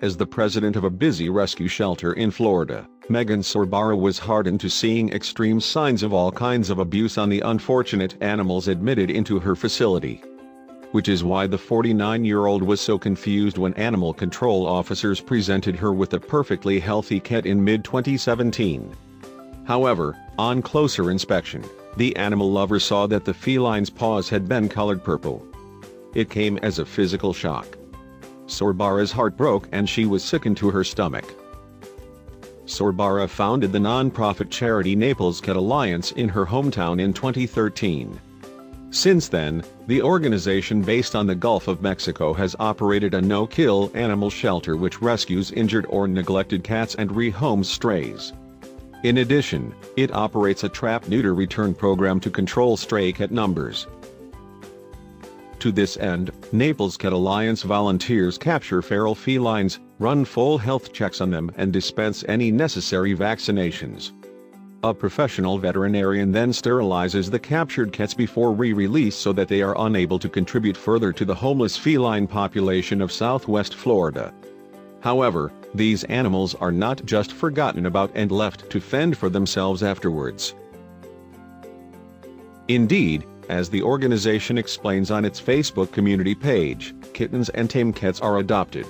As the president of a busy rescue shelter in Florida, Megan Sorbara was hardened to seeing extreme signs of all kinds of abuse on the unfortunate animals admitted into her facility. Which is why the 49-year-old was so confused when animal control officers presented her with a perfectly healthy cat in mid-2017. However, on closer inspection, the animal lover saw that the feline's paws had been colored purple. It came as a physical shock. Sorbara's heart broke and she was sickened to her stomach. Sorbara founded the non-profit charity Naples Cat Alliance in her hometown in 2013. Since then, the organization based on the Gulf of Mexico has operated a no-kill animal shelter which rescues injured or neglected cats and rehomes strays. In addition, it operates a trap-neuter return program to control stray cat numbers. To this end, Naples Cat Alliance volunteers capture feral felines, run full health checks on them and dispense any necessary vaccinations. A professional veterinarian then sterilizes the captured cats before re-release so that they are unable to contribute further to the homeless feline population of Southwest Florida. However, these animals are not just forgotten about and left to fend for themselves afterwards. Indeed, as the organization explains on its Facebook community page, kittens and tame cats are adopted.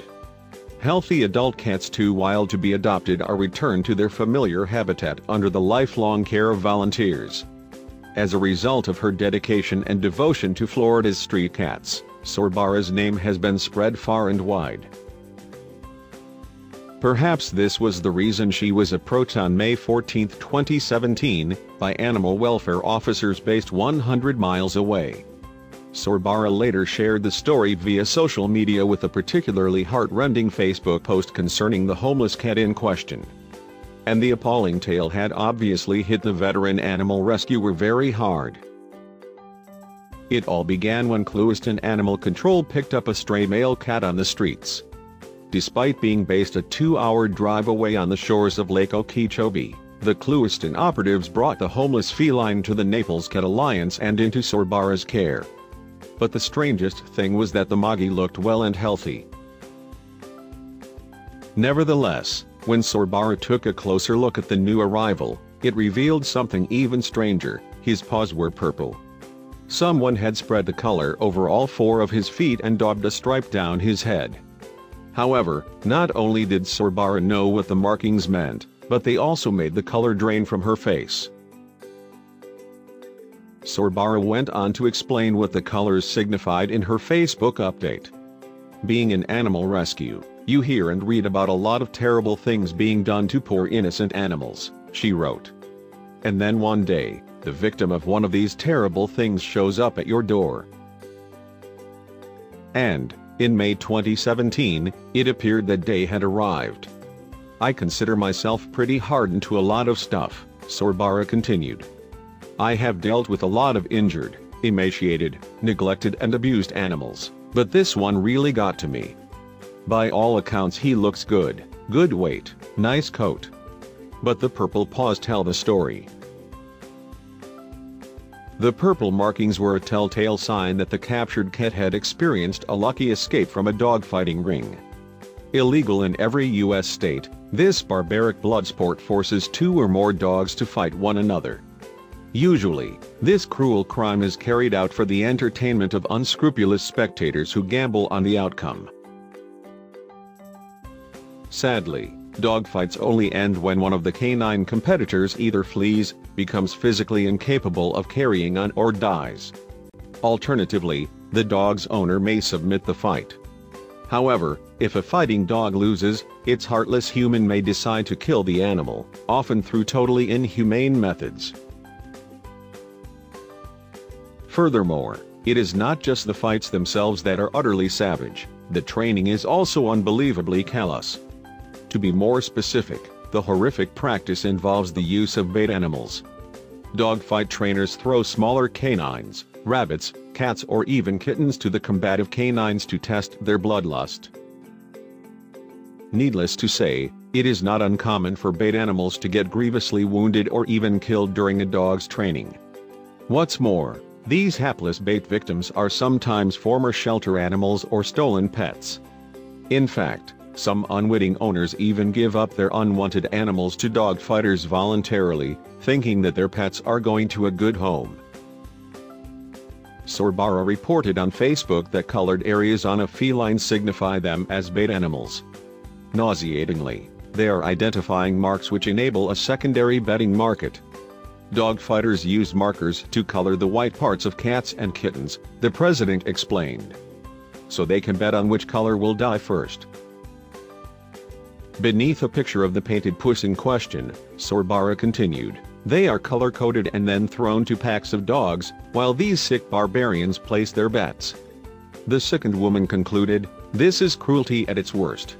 Healthy adult cats too wild to be adopted are returned to their familiar habitat under the lifelong care of volunteers. As a result of her dedication and devotion to Florida's street cats, Sorbara's name has been spread far and wide. Perhaps this was the reason she was approached on May 14, 2017, by animal welfare officers based 100 miles away. Sorbara later shared the story via social media with a particularly heart-rending Facebook post concerning the homeless cat in question. And the appalling tale had obviously hit the veteran animal rescuer very hard. It all began when Clewiston Animal Control picked up a stray male cat on the streets. Despite being based a 2-hour drive away on the shores of Lake Okeechobee, the Clewiston operatives brought the homeless feline to the Naples Cat Alliance and into Sorbara's care. But the strangest thing was that the Moggy looked well and healthy. Nevertheless, when Sorbara took a closer look at the new arrival, it revealed something even stranger: his paws were purple. Someone had spread the color over all 4 of his feet and daubed a stripe down his head. However, not only did Sorbara know what the markings meant, but they also made the color drain from her face. Sorbara went on to explain what the colors signified in her Facebook update. Being an animal rescue, you hear and read about a lot of terrible things being done to poor innocent animals, she wrote. And then one day, the victim of one of these terrible things shows up at your door. And, in May 2017, it appeared that day had arrived. I consider myself pretty hardened to a lot of stuff, Sorbara continued. I have dealt with a lot of injured, emaciated, neglected and abused animals, but this one really got to me. By all accounts he looks good, good weight, nice coat. But the purple paws tell the story. The purple markings were a telltale sign that the captured cat had experienced a lucky escape from a dogfighting ring. Illegal in every U.S. state, this barbaric blood sport forces 2 or more dogs to fight one another. Usually, this cruel crime is carried out for the entertainment of unscrupulous spectators who gamble on the outcome. Sadly, dogfights only end when one of the canine competitors either flees, becomes physically incapable of carrying on, or dies. Alternatively, the dog's owner may submit the fight. However, if a fighting dog loses, its heartless human may decide to kill the animal, often through totally inhumane methods. Furthermore, it is not just the fights themselves that are utterly savage, the training is also unbelievably callous. To be more specific, the horrific practice involves the use of bait animals. Dogfight trainers throw smaller canines, rabbits, cats or even kittens to the combative canines to test their bloodlust. Needless to say, it is not uncommon for bait animals to get grievously wounded or even killed during a dog's training. What's more, these hapless bait victims are sometimes former shelter animals or stolen pets. In fact, Some unwitting owners even give up their unwanted animals to dog fighters voluntarily, thinking that their pets are going to a good home. Sorbara reported on Facebook that colored areas on a feline signify them as bait animals. Nauseatingly, they are identifying marks which enable a secondary betting market. Dog fighters use markers to color the white parts of cats and kittens, the president explained, so they can bet on which color will die first. Beneath a picture of the painted puss in question, Sorbara continued, they are color-coded and then thrown to packs of dogs, while these sick barbarians place their bets. The sickened woman concluded, this is cruelty at its worst.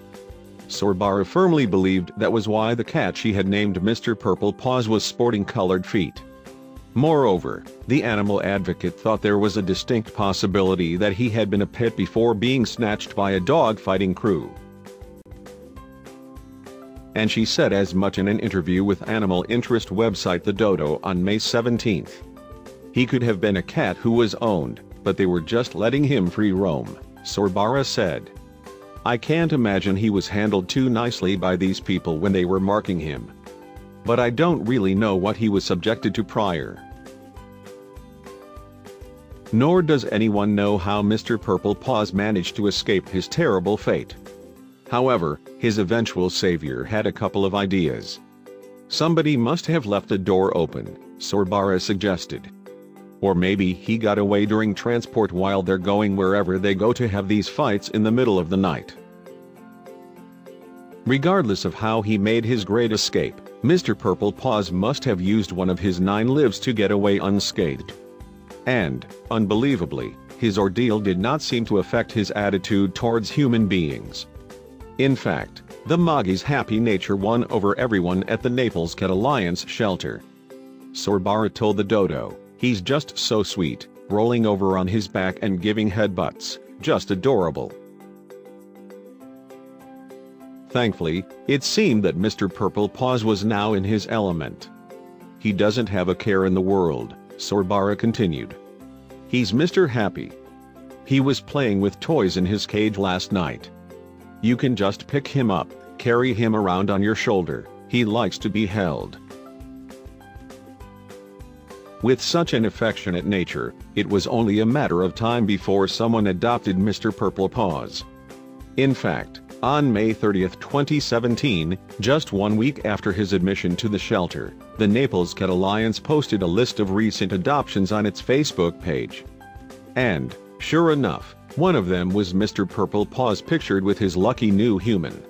Sorbara firmly believed that was why the cat she had named Mr. Purple Paws was sporting colored feet. Moreover, the animal advocate thought there was a distinct possibility that he had been a pet before being snatched by a dog-fighting crew. And she said as much in an interview with animal interest website the Dodo on May 17. He could have been a cat who was owned, but they were just letting him free roam, Sorbara said. I can't imagine he was handled too nicely by these people when they were marking him. But I don't really know what he was subjected to prior. Nor does anyone know how Mr. Purple Paws managed to escape his terrible fate. However, his eventual savior had a couple of ideas. Somebody must have left the door open, Sorbara suggested. Or maybe he got away during transport while they're going wherever they go to have these fights in the middle of the night. Regardless of how he made his great escape, Mr. Purple Paws must have used one of his 9 lives to get away unscathed. And, unbelievably, his ordeal did not seem to affect his attitude towards human beings. In fact, the Moggy's happy nature won over everyone at the Naples Cat Alliance shelter. Sorbara told the Dodo, he's just so sweet, rolling over on his back and giving headbutts, just adorable. Thankfully, it seemed that Mr. Purple Paws was now in his element. He doesn't have a care in the world, Sorbara continued. He's Mr. Happy. He was playing with toys in his cage last night. You can just pick him up, carry him around on your shoulder, he likes to be held. With such an affectionate nature, it was only a matter of time before someone adopted Mr. Purple Paws. In fact, on May 30, 2017, just 1 week after his admission to the shelter, the Naples Cat Alliance posted a list of recent adoptions on its Facebook page. And, sure enough, one of them was Mr. Purple Paws pictured with his lucky new human.